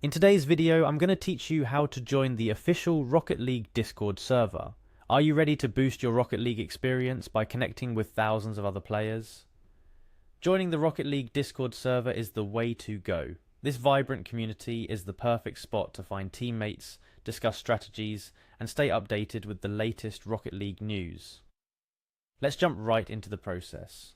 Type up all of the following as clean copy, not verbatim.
In today's video, I'm going to teach you how to join the official Rocket League Discord server. Are you ready to boost your Rocket League experience by connecting with thousands of other players? Joining the Rocket League Discord server is the way to go. This vibrant community is the perfect spot to find teammates, discuss strategies, and stay updated with the latest Rocket League news. Let's jump right into the process.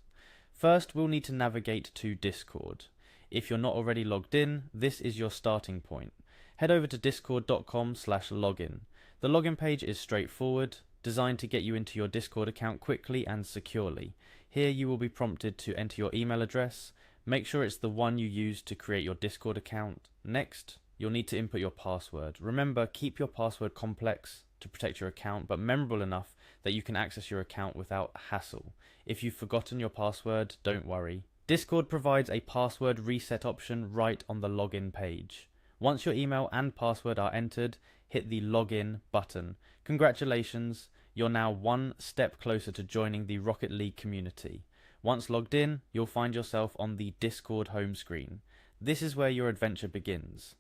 First, we'll need to navigate to Discord. If you're not already logged in, this is your starting point. Head over to discord.com/login. The login page is straightforward, designed to get you into your Discord account quickly and securely. Here you will be prompted to enter your email address. Make sure it's the one you used to create your Discord account. Next, you'll need to input your password. Remember, keep your password complex to protect your account, but memorable enough that you can access your account without hassle. If you've forgotten your password, don't worry. Discord provides a password reset option right on the login page. Once your email and password are entered, hit the login button. Congratulations, you're now one step closer to joining the Rocket League community. Once logged in, you'll find yourself on the Discord home screen. This is where your adventure begins.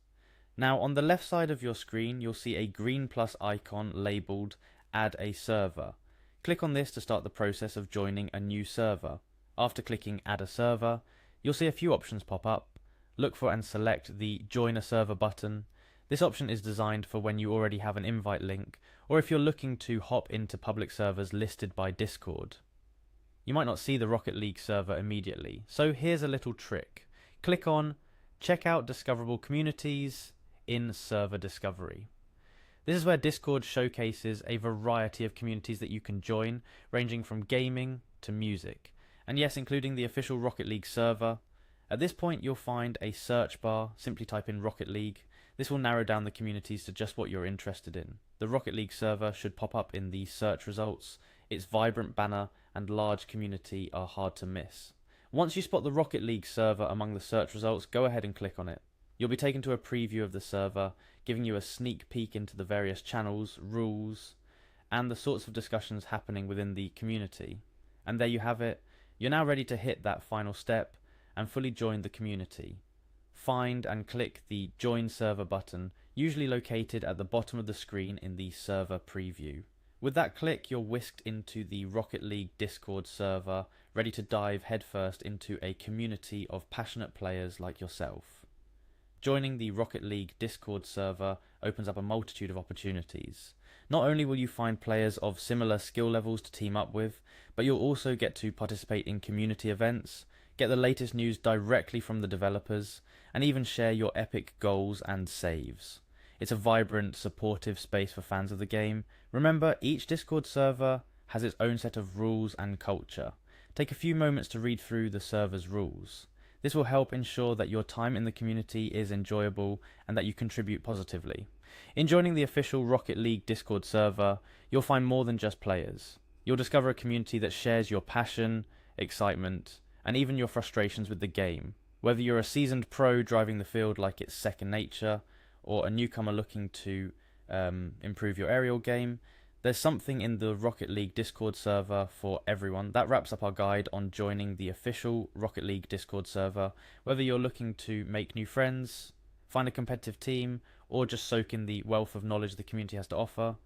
Now, on the left side of your screen, you'll see a green plus icon labeled Add a Server. Click on this to start the process of joining a new server. After clicking Add a Server, you'll see a few options pop up. Look for and select the Join a Server button. This option is designed for when you already have an invite link, or if you're looking to hop into public servers listed by Discord. You might not see the Rocket League server immediately, so here's a little trick. Click on Check out Discoverable Communities in Server Discovery. This is where Discord showcases a variety of communities that you can join, ranging from gaming to music. And yes, including the official Rocket League server. At this point, you'll find a search bar. Simply type in Rocket League. This will narrow down the communities to just what you're interested in. The Rocket League server should pop up in the search results. Its vibrant banner and large community are hard to miss. Once you spot the Rocket League server among the search results, go ahead and click on it. You'll be taken to a preview of the server, giving you a sneak peek into the various channels, rules, and the sorts of discussions happening within the community. And there you have it. You're now ready to hit that final step and fully join the community. Find and click the Join Server button, usually located at the bottom of the screen in the server preview. With that click, you're whisked into the Rocket League Discord server, ready to dive headfirst into a community of passionate players like yourself. Joining the Rocket League Discord server opens up a multitude of opportunities. Not only will you find players of similar skill levels to team up with, but you'll also get to participate in community events, get the latest news directly from the developers, and even share your epic goals and saves. It's a vibrant, supportive space for fans of the game. Remember, each Discord server has its own set of rules and culture. Take a few moments to read through the server's rules. This will help ensure that your time in the community is enjoyable and that you contribute positively. In joining the official Rocket League Discord server, you'll find more than just players. You'll discover a community that shares your passion, excitement, and even your frustrations with the game. Whether you're a seasoned pro driving the field like it's second nature, or a newcomer looking to improve your aerial game, there's something in the Rocket League Discord server for everyone. That wraps up our guide on joining the official Rocket League Discord server. Whether you're looking to make new friends, find a competitive team, or just soak in the wealth of knowledge the community has to offer,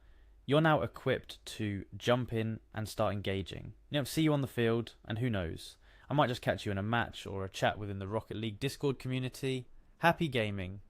you're now equipped to jump in and start engaging. See you on the field, and who knows, I might just catch you in a match or a chat within the Rocket League Discord community. Happy gaming!